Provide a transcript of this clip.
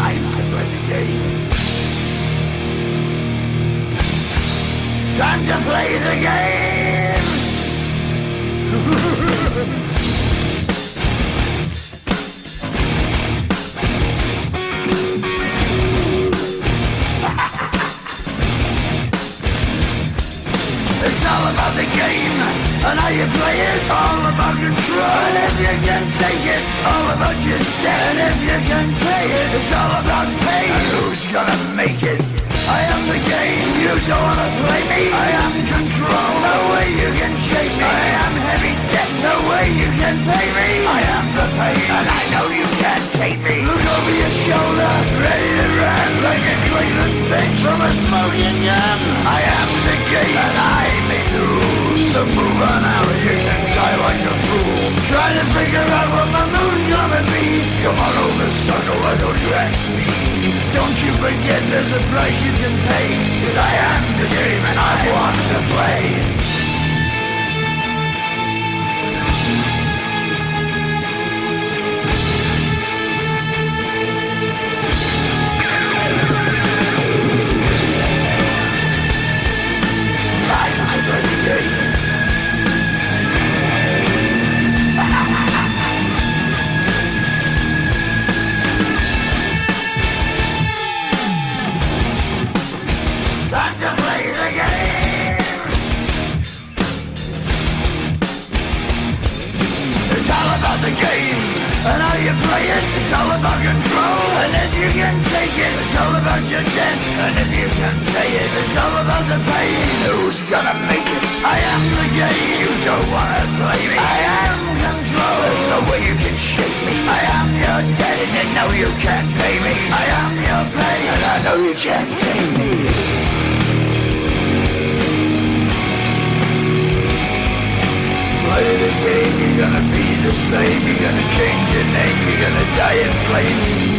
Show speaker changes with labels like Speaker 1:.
Speaker 1: time to play the game. Time to play the game. It's all about the game and how you play it. All about control, and if you can take it, all about your debt. And if you can pay it, it's all about pay. And who's gonna make it? I am the game, you don't wanna play me. I am control, no way you can shake me. I am heavy debt, no way you can pay me. I am the pain, and I know you can't take me. Look over your shoulder, ready to run like a Cleveland bench from a smoking gun. I am the game, and I may lose. So move on out, you can die like a fool. Trying to figure out what my move's gonna be. Come on over, sucker, why don't you ask me? Don't you forget there's a price you can pay. 'Cause I am the game and I want to play. Time to play the game. Time to play the game. It's all about the game and how you play it. It's all about control, and if you can take it, it's all about your debt. And if you can pay it, it's all about the pain. Who's gonna make it? I am the game. You don't wanna play me. I am control. There's no way you can shake me. I am your debt, and you know you can't pay me. I am your pain, and I know you can't take me. Play the game, you're gonna be the same. You're gonna change your name, you're gonna die in flames.